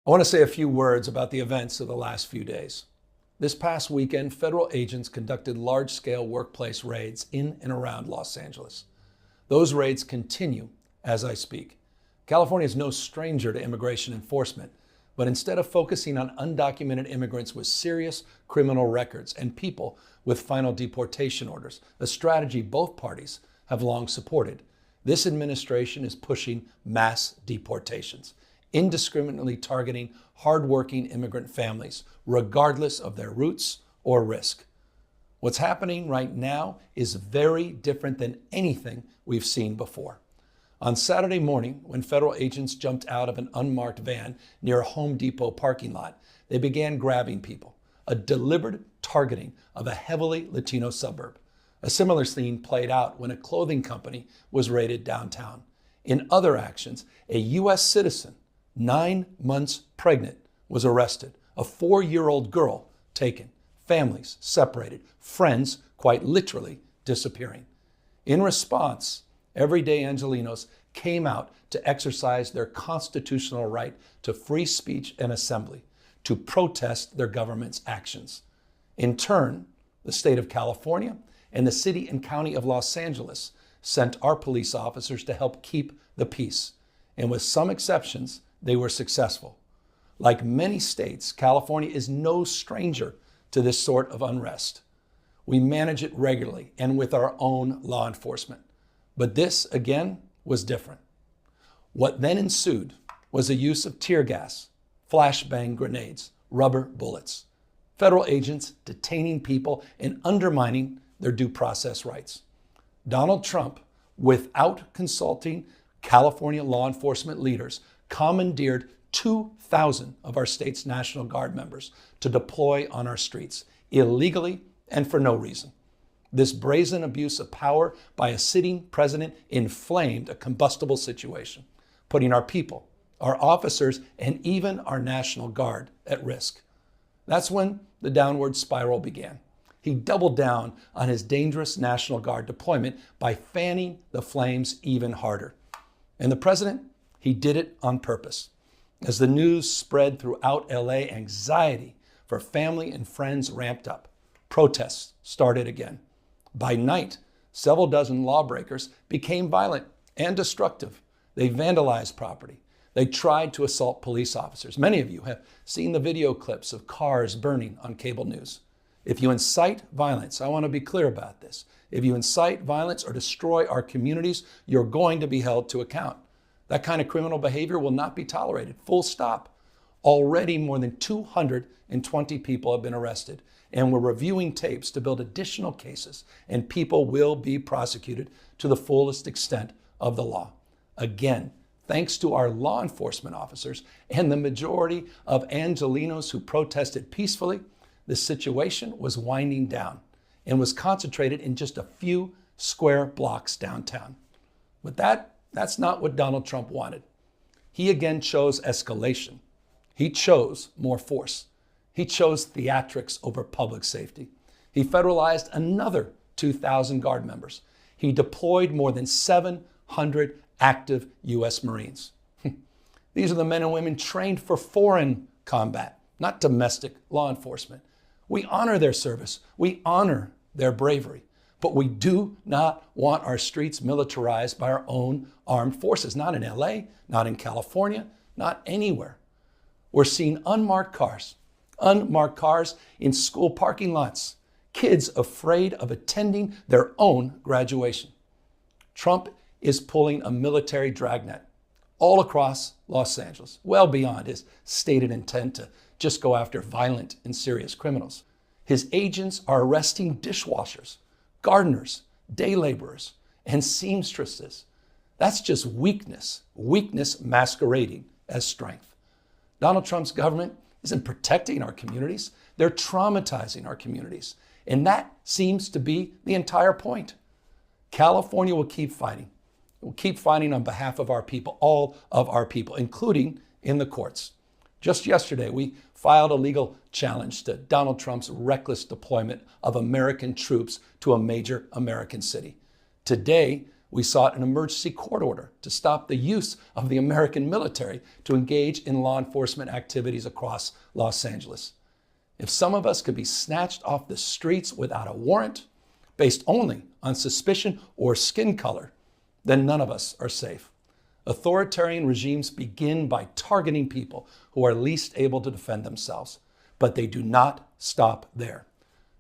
I want to say a few words about the events of the last few days. This past weekend, federal agents conducted large-scale workplace raids in and around Los Angeles. Those raids continue as I speak. California is no stranger to immigration enforcement, but instead of focusing on undocumented immigrants with serious criminal records and people with final deportation orders, a strategy both parties have long supported, this administration is pushing mass deportations, indiscriminately targeting hardworking immigrant families, regardless of their roots or risk. What's happening right now is very different than anything we've seen before. On Saturday morning, when federal agents jumped out of an unmarked van near a Home Depot parking lot, they began grabbing people, a deliberate targeting of a heavily Latino suburb. A similar scene played out when a clothing company was raided downtown. In other actions, a U.S. citizen, 9 months pregnant, was arrested, a 4-year-old girl taken, families separated, friends quite literally disappearing. In response, everyday Angelenos came out to exercise their constitutional right to free speech and assembly, to protest their government's actions. In turn, the state of California and the city and county of Los Angeles sent our police officers to help keep the peace. And with some exceptions, they were successful. Like many states, California is no stranger to this sort of unrest. We manage it regularly and with our own law enforcement. But this, again, was different. What then ensued was the use of tear gas, flashbang grenades, rubber bullets, federal agents detaining people and undermining their due process rights. Donald Trump, without consulting California law enforcement leaders, commandeered 2,000 of our state's National Guard members to deploy on our streets, illegally and for no reason. This brazen abuse of power by a sitting president inflamed a combustible situation, putting our people, our officers, and even our National Guard at risk. That's when the downward spiral began. He doubled down on his dangerous National Guard deployment by fanning the flames even harder. And the president, he did it on purpose. As the news spread throughout LA, anxiety for family and friends ramped up. Protests started again. By night, several dozen lawbreakers became violent and destructive. They vandalized property. They tried to assault police officers. Many of you have seen the video clips of cars burning on cable news. If you incite violence, I want to be clear about this. If you incite violence or destroy our communities, you're going to be held to account. That kind of criminal behavior will not be tolerated, full stop. Already more than 220 people have been arrested, and we're reviewing tapes to build additional cases, and people will be prosecuted to the fullest extent of the law. Again, thanks to our law enforcement officers and the majority of Angelenos who protested peacefully, the situation was winding down and was concentrated in just a few square blocks downtown. But that's not what Donald Trump wanted. He again chose escalation. He chose more force. He chose theatrics over public safety. He federalized another 2,000 Guard members. He deployed more than 700 active U.S. Marines. These are the men and women trained for foreign combat, not domestic law enforcement. We honor their service. We honor their bravery. But we do not want our streets militarized by our own armed forces, not in LA, not in California, not anywhere. We're seeing unmarked cars in school parking lots, kids afraid of attending their own graduation. Trump is pulling a military dragnet all across Los Angeles, well beyond his stated intent to just go after violent and serious criminals. His agents are arresting dishwashers, gardeners, day laborers, and seamstresses. That's just weakness masquerading as strength. Donald Trump's government isn't protecting our communities. They're traumatizing our communities. And that seems to be the entire point. California will keep fighting. We'll keep fighting on behalf of our people, all of our people, including in the courts. Just yesterday, we filed a legal challenge to Donald Trump's reckless deployment of American troops to a major American city. Today, we sought an emergency court order to stop the use of the American military to engage in law enforcement activities across Los Angeles. If some of us could be snatched off the streets without a warrant, based only on suspicion or skin color, then none of us are safe. Authoritarian regimes begin by targeting people who are least able to defend themselves, but they do not stop there.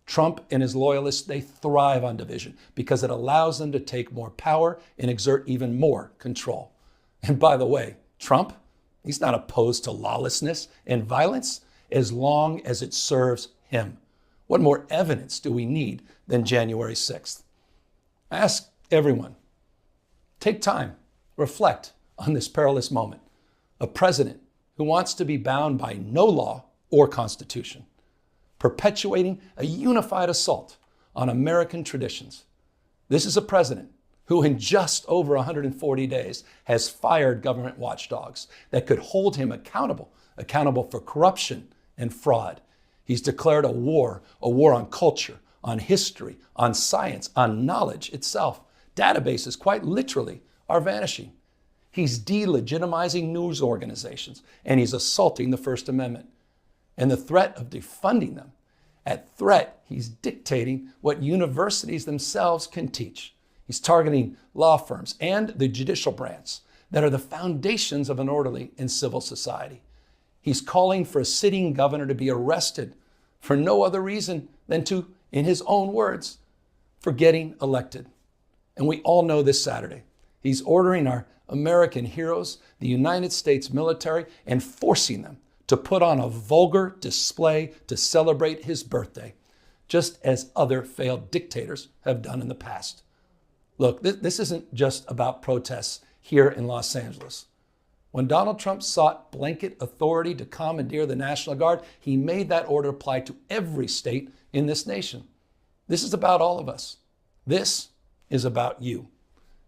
Trump and his loyalists, they thrive on division because it allows them to take more power and exert even more control. And by the way, Trump, he's not opposed to lawlessness and violence as long as it serves him. What more evidence do we need than January 6th? I ask everyone, take time, reflect on this perilous moment. A president who wants to be bound by no law or constitution, perpetuating a unified assault on American traditions. This is a president who in just over 140 days has fired government watchdogs that could hold him accountable for corruption and fraud. He's declared a war on culture, on history, on science, on knowledge itself. Databases, quite literally, are vanishing. He's delegitimizing news organizations, and he's assaulting the First Amendment. And the threat of defunding them, at threat, he's dictating what universities themselves can teach. He's targeting law firms and the judicial branch that are the foundations of an orderly and civil society. He's calling for a sitting governor to be arrested for no other reason than to, in his own words, for getting elected. And we all know this Saturday, he's ordering our American heroes, the United States military, and forcing them to put on a vulgar display to celebrate his birthday, just as other failed dictators have done in the past. Look, this isn't just about protests here in Los Angeles. When Donald Trump sought blanket authority to commandeer the National Guard, he made that order apply to every state in this nation. This is about all of us. This is about you.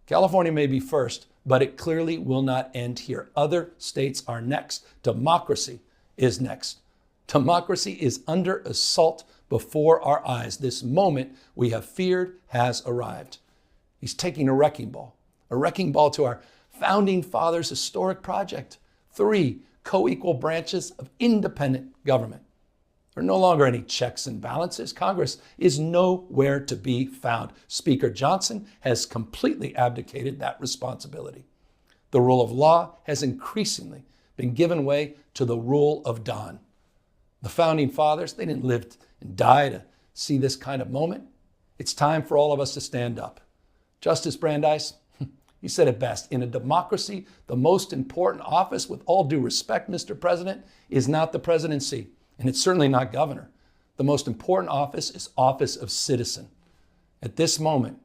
California may be first, but it clearly will not end here. Other states are next. Democracy is next. Democracy is under assault before our eyes. This moment we have feared has arrived. He's taking a wrecking ball to our founding fathers' historic project. 3 co-equal branches of independent government. There are no longer any checks and balances. Congress is nowhere to be found. Speaker Johnson has completely abdicated that responsibility. The rule of law has increasingly been given way to the rule of Don. The founding fathers, they didn't live and die to see this kind of moment. It's time for all of us to stand up. Justice Brandeis, he said it best. In a democracy, the most important office, with all due respect, Mr. President, is not the presidency, and it's certainly not governor. The most important office is office of citizen. At this moment,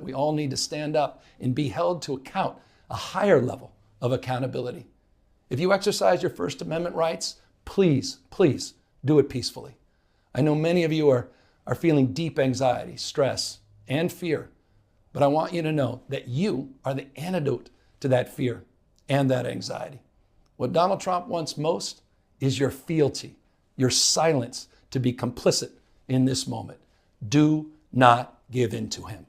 we all need to stand up and be held to account, a higher level of accountability. If you exercise your First Amendment rights, please do it peacefully. I know many of you are feeling deep anxiety, stress, and fear, but I want you to know that you are the antidote to that fear and that anxiety. What Donald Trump wants most is your fealty, your silence to be complicit in this moment. Do not give in to him.